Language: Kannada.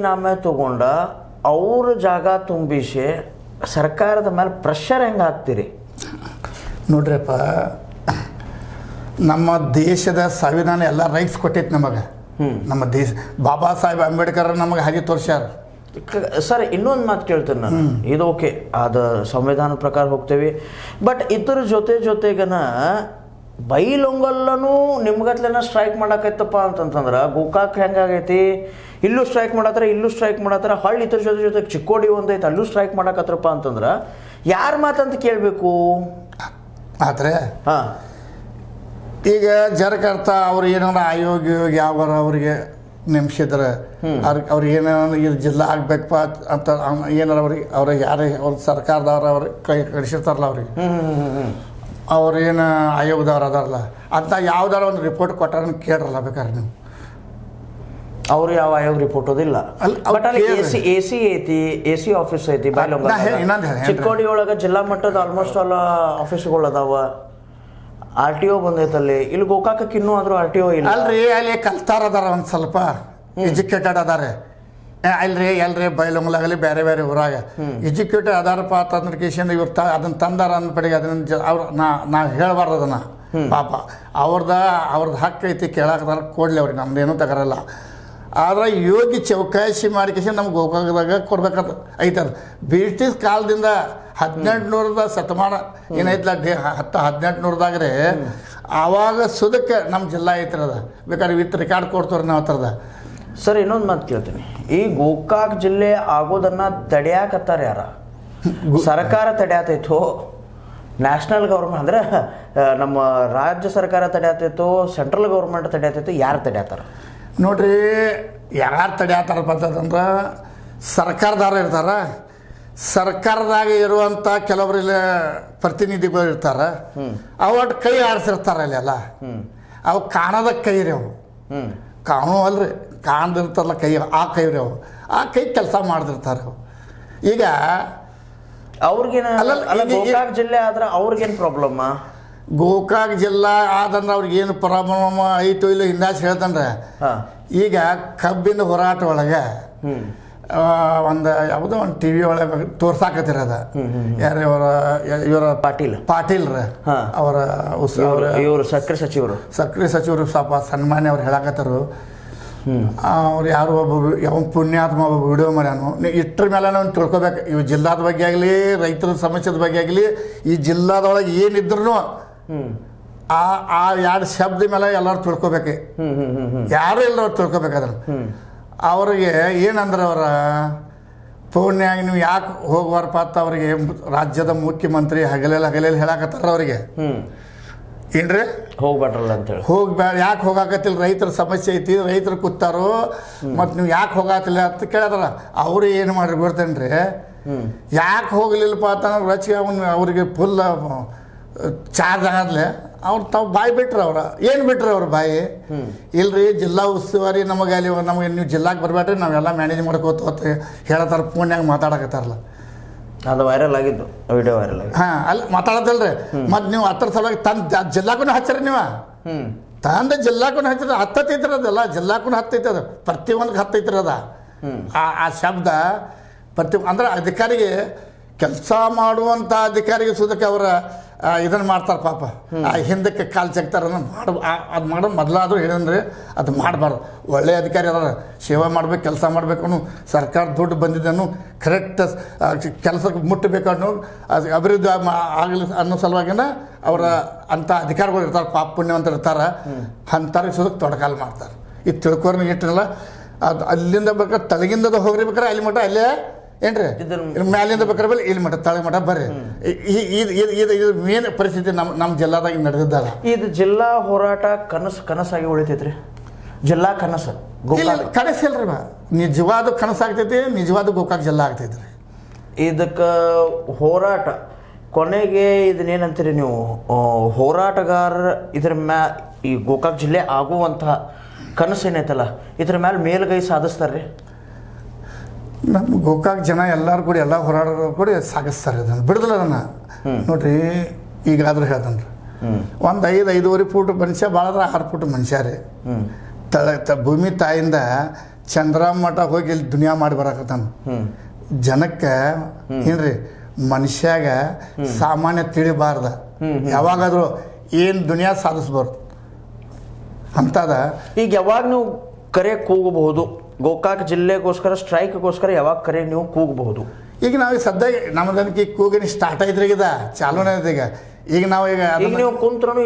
ನಾಮೆ ತಗೊಂಡ ಅವ್ರ ಜಾಗ ತುಂಬಿಸಿ ಸರ್ಕಾರದ ಮೇಲೆ ಪ್ರೆಷರ್ ಹೆಂಗೆ ಹಾಕ್ತೀರಿ? ನೋಡ್ರಿಯಪ್ಪ, ನಮ್ಮ ದೇಶದ ಸಂವಿಧಾನ ಎಲ್ಲ ರೈಟ್ಸ್ ಕೊಟ್ಟೈತಿ ನಮಗೆ. ನಮ್ಮ ದೇಶ ಬಾಬಾ ಸಾಹೇಬ್ ಅಂಬೇಡ್ಕರ್ ನಮಗೆ ಹಾಗೆ ತೋರಿಸ್ಯಾರ. ಸರ್ ಇನ್ನೊಂದು ಮಾತು ಕೇಳ್ತೇನೆ ನಾನು, ಇದು ಓಕೆ, ಅದು ಸಂವಿಧಾನದ ಪ್ರಕಾರ ಹೋಗ್ತೇವೆ. ಬಟ್ ಇದ್ರ ಜೊತೆಗನ ಬೈಲೊಂಗಲ್ಲೂ ನಿಮ್ಗತ್ಲೆನ ಸ್ಟ್ರೈಕ್ ಮಾಡಕೈತಪ್ಪ ಅಂತಂತಂದ್ರೆ ಗೋಕಾಕ್ ಹೆಂಗಾಗೈತಿ, ಇಲ್ಲೂ ಸ್ಟ್ರೈಕ್ ಮಾಡತ್ತಾರ ಹೊಳ್ಳಿ ಇದ್ರ ಜೊತೆ ಚಿಕ್ಕೋಡಿ ಒಂದೈತೆ ಅಲ್ಲೂ ಸ್ಟ್ರೈಕ್ ಮಾಡಕತ್ರಪ್ಪ ಅಂತಂದ್ರೆ ಯಾರ ಮಾತಂತ ಕೇಳಬೇಕು? ಆದರೆ ಹಾಂ, ಈಗ ಜರಕರ್ತ ಅವ್ರು ಏನಾರ ಆಯೋಗ ಯಾವ ಅವ್ರಿಗೆ ನೇಮಿಸಿದ್ರೆ ಅವ್ರಿಗೆ ಏನಾರ ಇದು ಜಿಲ್ಲಾ ಆಗ್ಬೇಕಪ್ಪ ಅಂತ ಏನಾರ ಅವ್ರಿಗೆ ಯಾರೇ ಅವ್ರ ಸರ್ಕಾರದವ್ರು ಅವ್ರಿಗೆ ಕೈ ಕಳಿಸಿರ್ತಾರಲ್ಲ ಅವ್ರಿಗೆ, ಅವ್ರು ಏನು ಆಯೋಗದವ್ರು ಅದಾರಲ್ಲ ಅಂತ ಯಾವ್ದಾರ ಒಂದು ರಿಪೋರ್ಟ್ ಕೊಟ್ಟಾರ ಕೇಳ್ರಲ್ಲ ಬೇಕಾದ್ರೆ ನೀವು. ಅವ್ರು ಯಾವ ಆಯೋಗ ರಿಪೋರ್ಟ್ ಓದಿಲ್ಲ. ಬಟ್ ಅಲ್ಲಿ ಎ ಸಿ ಆಫೀಸ್ ಐತಿ ಚಿಕ್ಕೋಡಿ ಒಳಗೆ ಜಿಲ್ಲಾ ಮಟ್ಟದ ಆಲ್ಮೋಸ್ಟ್ ಆಲ್ ಆಫೀಸ್ಗಳು ಅದಾವ. RTO ಬಂದೈತಲ್ಲಿ. ಇಲ್ಲಿ ಗೋಕಾಕಕ್ಕೆ ಇನ್ನೂ ಆದ್ರೂ RTO ಇಲ್ಲ ಅಲ್ರಿ. ಅಲ್ಲಿ ಕಲ್ತಾರ ಅದಾರ ಒಂದು ಸ್ವಲ್ಪ ಎಜುಕೇಟೆಡ್ ಅದಾರೆ ಎಲ್ರಿ ಬೈಲೊಂಗ್ಲಾಗಲಿ ಬೇರೆ ಬೇರೆ ಊರಾಗ ಎಜುಕೇಟೆಡ್ ಅದಾರಪ್ಪ ಅಂತಂದ್ರೆ ಕೇಶನ್ ಇವ್ರು ಅದನ್ನ ತಂದಾರ ಅಂದ್ಪಡಿಗೆ ಅದನ್ನ ಅವ್ರು ನಾವು ಹೇಳ್ಬಾರ್ದು ಅದನ್ನ. ಪಾಪ ಅವ್ರದ್ದು ಹಕ್ಕು ಐತಿ ಕೇಳಾಕದಾರ, ಕೊಡ್ಲಿ ಅವ್ರಿಗೆ, ನಮ್ದೇನೂ ತಗರಲ್ಲ. ಆದ್ರೆ ಯೋಗಿ ಚೌಕಾಸಿ ಮಾಡಿಕೇಶನ್ ನಮ್ಗೆ ಗೋಕಾಕದಾಗ ಕೊಡ್ಬೇಕಂತ ಐತದ. ಬ್ರಿಟಿಷ್ ಕಾಲದಿಂದ 1800ದ ಶತಮಾನ ಏನೈತಲ್ಲ 1800ದಾಗ್ರೆ ಆವಾಗ ಸುದಕ್ಕೆ ನಮ್ಮ ಜಿಲ್ಲಾ ಐತಿರದ. ಬೇಕಾದ್ರೆ ವಿತ್ ರೆಕಾರ್ಡ್ ಕೊಡ್ತವ್ರಿ ನಾವು ಹತ್ರದ. ಸರ್ ಇನ್ನೊಂದು ಮಾತು ಕೇಳ್ತೀನಿ, ಈ ಗೋಕಾಕ್ ಜಿಲ್ಲೆ ಆಗೋದನ್ನ ತಡೆಯಾಕತ್ತಾರ ಯಾರ? ಸರ್ಕಾರ ತಡೆಯತೈತೋ, ನ್ಯಾಷನಲ್ ಗೌರ್ಮೆಂಟ್ ಅಂದ್ರೆ ನಮ್ಮ ರಾಜ್ಯ ಸರ್ಕಾರ ತಡೆಯತೈತೋ, ಸೆಂಟ್ರಲ್ ಗೌರ್ಮೆಂಟ್ ತಡೆಯತೈತೋ, ಯಾರು ತಡೆಯತ್ತಾರ? ನೋಡ್ರಿ, ಯಾರು ತಡೆಯತ್ತಾರಪ್ಪ ಅಂತಂದ್ರೆ ಸರ್ಕಾರದವ್ರು ಇರ್ತಾರ. ಸರ್ಕಾರದಾಗ ಇರುವಂಥ ಕೆಲವರಿಲ್ಲ ಪ್ರತಿನಿಧಿಗಳು ಇರ್ತಾರೆ. ಅವಟ್ಟು ಕೈ ಆಡಿಸಿರ್ತಾರೆ ಅಲ್ಲೆಲ್ಲ. ಅವು ಕಾಣದ ಕೈ ರೀ, ಅವು ಕಾಣು ಅಲ್ರಿ, ಕಾಣ್ದಿರ್ತಾರಲ್ಲ ಕೈ, ಆ ಕೈ ರೀ ಅವು. ಆ ಕೈ ಕೆಲಸ ಮಾಡ್ದಿರ್ತಾರೆ ಅವು. ಈಗ ಅವ್ರಿಗೇನು ಗೋಕಾಕ್ ಜಿಲ್ಲೆ ಆದ್ರೆ ಅವ್ರಿಗೇನು ಪ್ರಾಬ್ಲಮ್ಮ? ಗೋಕಾಕ್ ಜಿಲ್ಲಾ ಆದಂದ್ರೆ ಅವ್ರಿಗೇನು ಪ್ರಾಬ್ಲಮ್ ಐತೋ ಇಲ್ಲ ಹಿಂದಾಚೆ ಹೇಳ್ತಂದ್ರೆ, ಈಗ ಕಬ್ಬಿನ ಹೋರಾಟ ಒಳಗೆ ಒಂದು ಯಾವುದೋ ಒಂದು TV ಒಳಗೆ ತೋರ್ಸಾಕತ್ತಿರದ ಯಾರು ಇವರ ಪಾಟೀಲ್ರ ಅವರ ಇವರು ಸಕ್ರೆ ಸಚಿವರು ಸ್ವಲ್ಪ ಸನ್ಮಾನ್ಯ ಅವ್ರು ಹೇಳಕತ್ತಾರು. ಅವ್ರು ಯಾರು ಯಾವ ಪುಣ್ಯಾತ್ಮ ಒಬ್ಬ ವಿಡಿಯೋ ಮಾಡ್ಯಾನು. ಇಷ್ಟರ ಮೇಲೆ ನಾವು ತಿಳ್ಕೊಬೇಕು, ಇವು ಜಿಲ್ಲಾದ ಬಗ್ಗೆ ಆಗಲಿ, ರೈತರ ಸಮಸ್ಯೆದ ಬಗ್ಗೆ ಆಗಲಿ, ಈ ಜಿಲ್ಲಾದೊಳಗೆ ಏನಿದ್ರು ಆ ಎರಡು ಶಬ್ದ ಮೇಲೆ ಎಲ್ಲರೂ ತಿಳ್ಕೊಬೇಕು. ಯಾರು ಎಲ್ಲರೂ ತಿಳ್ಕೊಬೇಕು ಅದನ್ನು. ಅವ್ರಿಗೆ ಏನಂದ್ರೆ ಅವರ ಪುಣ್ಯಾಗ ನೀವು ಯಾಕೆ ಹೋಗ್ಬಾರಪ್ಪ ಅಂತ ಅವ್ರಿಗೆ ರಾಜ್ಯದ ಮುಖ್ಯಮಂತ್ರಿ ಹಗಲೆಲ್ಲ ಹೇಳಕತ್ತಾರ ಅವ್ರಿಗೆ. ಏನ್ರಿ ಹೋಗ್ಬೇಡ್ರಲ್ಲ ಅಂತೇಳಿ, ಹೋಗ್ಬೇಡ, ಯಾಕೆ ಹೋಗಾಕತ್ತಿಲ್ಲ, ರೈತರ ಸಮಸ್ಯೆ ಐತಿ, ರೈತರು ಕೂತಾರು, ಮತ್ತು ನೀವು ಯಾಕೆ ಹೋಗಾತಿಲ್ಲ ಅಂತ ಕೇಳಿದಾರ. ಅವರು ಏನು ಮಾಡ್ರಿ ಗೊತ್ತೇನ್ರಿ, ಯಾಕೆ ಹೋಗ್ಲಿಲ್ಲಪ್ಪ ಅಂತಂದ್ರೆ ರಚಿಗೆ ಅವ್ರಿಗೆ ಫುಲ್ ಚಾರ್ಜ್ ಆಗದ್ಲೆ ಅವ್ರು ತಾವು ಬಾಯಿ ಬಿಟ್ರು. ಏನು ಬಿಟ್ರು ಅವ್ರ ಬಾಯಿ? ಇಲ್ರಿ ಜಿಲ್ಲಾ ಉಸ್ತುವಾರಿ ನಮಗೆ ನೀವು ಜಿಲ್ಲಾಕ್ಕೆ ಬರಬೇಡ್ರಿ, ನಾವೆಲ್ಲ ಮ್ಯಾನೇಜ್ ಮಾಡ್ಕೋತ ಅಂತ ಹೇಳತ್ತಾರ. ಫೋನ್ಯಾಗ ಮಾತಾಡಕತ್ತಾರಲ್ಲ, ಅದು ವೈರಲ್ ಆಗಿದ್ದು, ವಿಡಿಯೋ ವೈರಲ್ ಆಗಿ. ಹಾಂ, ಅಲ್ಲಿ ಮಾತಾಡತ್ತಲ್ರಿ. ಮತ್ತು ನೀವು ಹತ್ತರ ಸಲುವಾಗಿ ಜಿಲ್ಲಾಕ್ಕೂ ಹಚ್ಚರಿ, ನೀವು ತಂದ ಜಿಲ್ಲಾಕ್ಕೂ ಹಚ್ಚಿರ, ಹತ್ತೈತ್ರಿ ಅದೆಲ್ಲ, ಜಿಲ್ಲಾಕ್ಕೂ ಹತ್ತೈತೆ ಅದು, ಪ್ರತಿಯೊಂದಕ್ಕೆ ಹತ್ತೈತ್ರಿ ಅದ. ಆ ಶಬ್ದ ಅಂದ್ರೆ ಅಧಿಕಾರಿಗೆ, ಕೆಲಸ ಮಾಡುವಂಥ ಅಧಿಕಾರಿಗೆ ಸುದಕ್ಕೆ ಅವರ ಇದನ್ನು ಮಾಡ್ತಾರೆ ಪಾಪ. ಹಿಂದಕ್ಕೆ ಕಾಲು ಚೆಕ್ತಾರ ಅದು ಮಾಡೋದು ಮೊದಲಾದರೂ ಹೇಳಿದ್ರಿ, ಅದು ಮಾಡಬಾರ್ದು. ಒಳ್ಳೆಯ ಅಧಿಕಾರಿ ಅದಾರ, ಸೇವೆ ಮಾಡ್ಬೇಕು, ಕೆಲಸ ಮಾಡಬೇಕು ಅನ್ನೋ, ಸರ್ಕಾರ ದುಡ್ಡು ಬಂದಿದ್ದನ್ನು ಕರೆಕ್ಟ್ ಕೆಲಸಕ್ಕೆ ಮುಟ್ಟಬೇಕು ಅನ್ನೋ, ಅದು ಅಭಿವೃದ್ಧಿ ಆಗಲಿ ಅನ್ನೋ ಸಲುವಾಗಿನ ಅವರ ಅಂಥ ಅಧಿಕಾರಿಗಳು ಇರ್ತಾರೆ, ಪಾಪ ಪುಣ್ಯವಂತರು ಇರ್ತಾರೆ. ಅಂಥವ್ರಿಗೆ ಸುದಕ್ಕೆ ತೊಡಕಾಲು ಮಾಡ್ತಾರೆ. ಇದು ತಿಳ್ಕೋರ್ನ ಇಟ್ಟಿರಲ್ಲ, ಅದು ಅಲ್ಲಿಂದ ಬೇಕಾದ್ರೆ ತಳಗಿಂದ ಹೋಗ್ರಿ, ಬೇಕಾರೆ ಅಲ್ಲಿ ಮಟ್ಟ ಅಲ್ಲೇ ಏನ್ರಿ, ಮ್ಯಾಲಿಂದ ಬೇಕಾದ್ರೆ ಇಲ್ಲಿ ಮಟ್ಟ ತಳಗ ಮಟ್ಟ ಬರ್ರಿ. ಇದು ಮೇನ್ ಪರಿಸ್ಥಿತಿ ನಮ್ಮ ಜಿಲ್ಲಾದಾಗ ನಡೆದಿದ್ದಾಗ. ಇದು ಜಿಲ್ಲಾ ಹೋರಾಟ ಕನಸಾಗಿ ಉಳಿತೈತ್ರಿ, ಜಿಲ್ಲಾ ಕನಸು ಕನಸಿಲ್ರಿ, ನಿಜವಾದ ಕನಸಾಗ್ತೈತಿ, ನಿಜವಾದ ಗೋಕಾಕ್ ಜಿಲ್ಲಾ ಆಗ್ತೈತ್ರಿ. ಇದಕ್ಕೆ ಹೋರಾಟ ಕೊನೆಗೆ ಇದನ್ನೇನಂತೀರಿ ನೀವು, ಹೋರಾಟಗಾರರ ಇದ್ರ ಈ ಗೋಕಾಕ್ ಜಿಲ್ಲೆ ಆಗುವಂತಹ ಕನಸು ಏನೈತಲ್ಲ, ಇದ್ರ ಮೇಲೆ ಮೇಲುಗೈ ಸಾಧಿಸ್ತಾರ್ರಿ? ನಮ್ಮ ಗೋಕಾಕ್ ಜನ ಎಲ್ಲರೂ ಕೂಡಿ, ಎಲ್ಲ ಹೋರಾಡೋರು ಕೂಡಿ ಸಾಗಿಸ್ತಾರೆ ಅದನ್ನು, ಬಿಡದಲ್ಲ ಅದನ್ನು. ನೋಡ್ರಿ, ಈಗಾದ್ರೂ ಹೇಳ್ದನ್ರಿ, ಒಂದು 5-5.5 ಫೂಟ್ ಮನುಷ್ಯ, ಭಾಳ 6 ಫೂಟ್ ಮನುಷ್ಯ ರೀ. ಭೂಮಿ ತಾಯಿಂದ ಚಂದ್ರಮ್ಮ ಮಠ ಹೋಗಿ ಇಲ್ಲಿ ದುನಿಯಾ ಮಾಡಿ ಬರಾಕತ್ತಾನ. ಜನಕ್ಕೆ ಏನ್ರಿ ಮನುಷ್ಯಾಗ ಸಾಮಾನ್ಯ ತಿಳಿಬಾರ್ದ, ಯಾವಾಗಾದ್ರೂ ಏನು ದುನಿಯಾ ಸಾಧಿಸ್ಬಾರ್ದು ಅಂತದ. ಈಗ ಯಾವಾಗ ನೀವು ಕರೆ ಕೂಗಬಹುದು, ಗೋಕಾಕ್ ಜಿಲ್ಲೆಗೋಸ್ಕರ ಸ್ಟ್ರೈಕ್ಗೋಸ್ಕರ ಯಾವಾಗ ಕರೆ ನೀವು ಕೂಗಬಹುದು? ಈಗ ನಾವು ಸದ್ಯ ನಮ್ಮದಕ್ಕೆ ಕೂಗಿನ ಸ್ಟಾರ್ಟ್ ಐತ್ರಿ, ಈಗ ಚಾಲೂನೇ ಐತೆ. ಈಗ ನಾವು ಈಗ ನೀವು ಕುಂತ್ರೂ